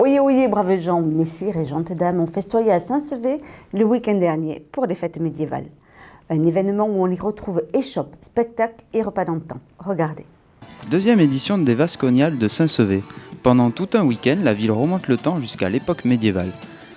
Oyez, oyez, braves gens, messires et gentes dames ont festoyé à Saint-Sevé le week-end dernier pour des fêtes médiévales. Un événement où on y retrouve échoppes, spectacles et repas dans le temps. Regardez. Deuxième édition des Vasconiales de Saint-Sevé. Pendant tout un week-end, la ville remonte le temps jusqu'à l'époque médiévale.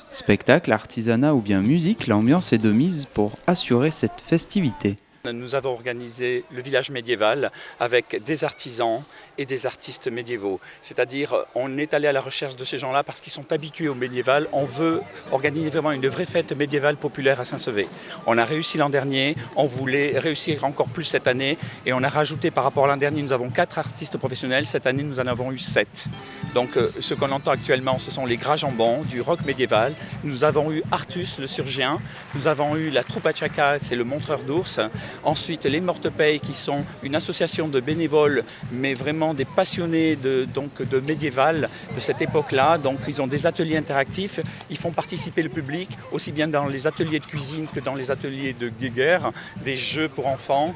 Spectacle, artisanat ou bien musique, l'ambiance est de mise pour assurer cette festivité. Nous avons organisé le village médiéval avec des artisans et des artistes médiévaux. C'est-à-dire, on est allé à la recherche de ces gens-là parce qu'ils sont habitués au médiéval. On veut organiser vraiment une vraie fête médiévale populaire à Saint-Sevé. On a réussi l'an dernier, on voulait réussir encore plus cette année et on a rajouté par rapport à l'an dernier, nous avons 4 artistes professionnels. Cette année, nous en avons eu 7. Donc, ce qu'on entend actuellement, ce sont les gras jambons du rock médiéval. Nous avons eu Artus, le surgien. Nous avons eu la troupe Achaka, c'est le montreur d'ours. Ensuite, les Mortepayes, qui sont une association de bénévoles, mais vraiment des passionnés de médiéval de cette époque-là. Donc, ils ont des ateliers interactifs. Ils font participer le public, aussi bien dans les ateliers de cuisine que dans les ateliers de guerre, des jeux pour enfants.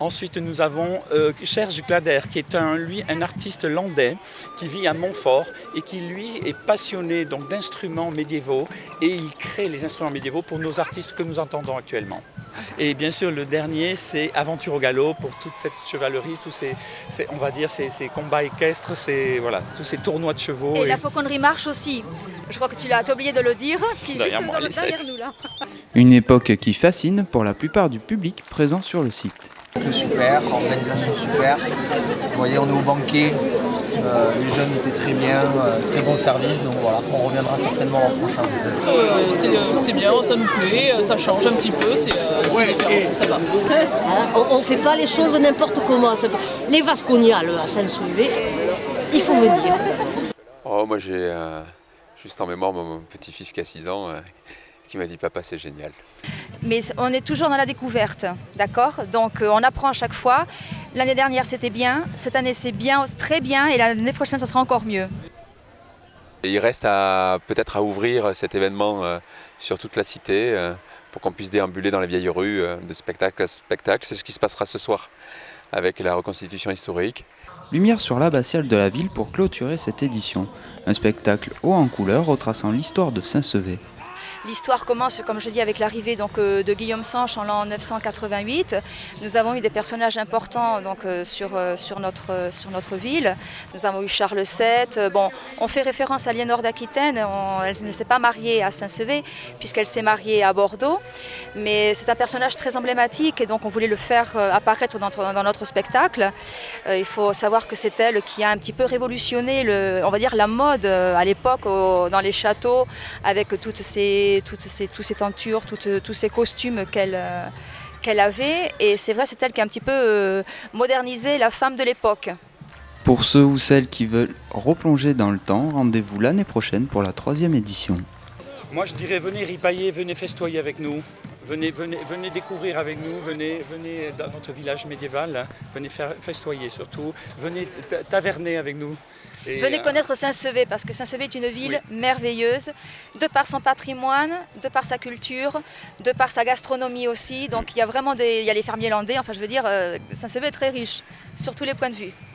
Ensuite, nous avons Serge Glader, qui est un artiste landais qui vit à Montfort et qui, lui, est passionné d'instruments médiévaux et il crée les instruments médiévaux pour nos artistes que nous entendons actuellement. Et bien sûr, le dernier, c'est Aventure au galop pour toute cette chevalerie, tous ces combats équestres, tous ces tournois de chevaux. Et la fauconnerie marche aussi. Je crois que tu as oublié de le dire, qui est juste derrière nous là. Une époque qui fascine pour la plupart du public présent sur le site. Super, organisation super. Vous voyez, on est au banquet, les jeunes étaient très bien, très bon service, donc voilà, on reviendra certainement l'an prochain. C'est bien, ça nous plaît, ça change un petit peu, c'est différent, c'est sympa. On ne fait pas les choses n'importe comment. Les Vasconiales à Saint-Sevé, il faut venir. Oh, moi j'ai juste en mémoire mon petit-fils qui a 6 ans qui m'a dit « Papa, c'est génial ». Mais on est toujours dans la découverte, d'accord? Donc on apprend à chaque fois. L'année dernière c'était bien, cette année c'est bien, très bien, et l'année prochaine ça sera encore mieux. Et il reste peut-être à ouvrir cet événement sur toute la cité pour qu'on puisse déambuler dans les vieilles rues de spectacle à spectacle. C'est ce qui se passera ce soir avec la reconstitution historique. Lumière sur l'abbatiale de la ville pour clôturer cette édition. Un spectacle haut en couleurs retraçant l'histoire de Saint-Sevé. L'histoire commence, comme je dis, avec l'arrivée de Guillaume Sanche en l'an 988. Nous avons eu des personnages importants sur notre ville. Nous avons eu Charles VII. Bon, on fait référence à Liénore d'Aquitaine. Elle ne s'est pas mariée à Saint-Sevé puisqu'elle s'est mariée à Bordeaux. Mais c'est un personnage très emblématique et donc on voulait le faire apparaître dans notre spectacle. Il faut savoir que c'est elle qui a un petit peu révolutionné on va dire la mode à l'époque dans les châteaux avec tous ces tentures, tous ces costumes qu'elle avait. Et c'est vrai, c'est elle qui a un petit peu modernisé la femme de l'époque. Pour ceux ou celles qui veulent replonger dans le temps, rendez-vous l'année prochaine pour la 3e édition. Moi je dirais venez ripailler, venez festoyer avec nous. Venez découvrir avec nous, venez dans notre village médiéval, venez festoyer surtout, venez taverner avec nous. Venez connaître Saint-Sevé parce que Saint-Sevé est une ville merveilleuse, de par son patrimoine, de par sa culture, de par sa gastronomie aussi. Donc il y a vraiment il y a les fermiers landais, enfin je veux dire, Saint-Sevé est très riche sur tous les points de vue.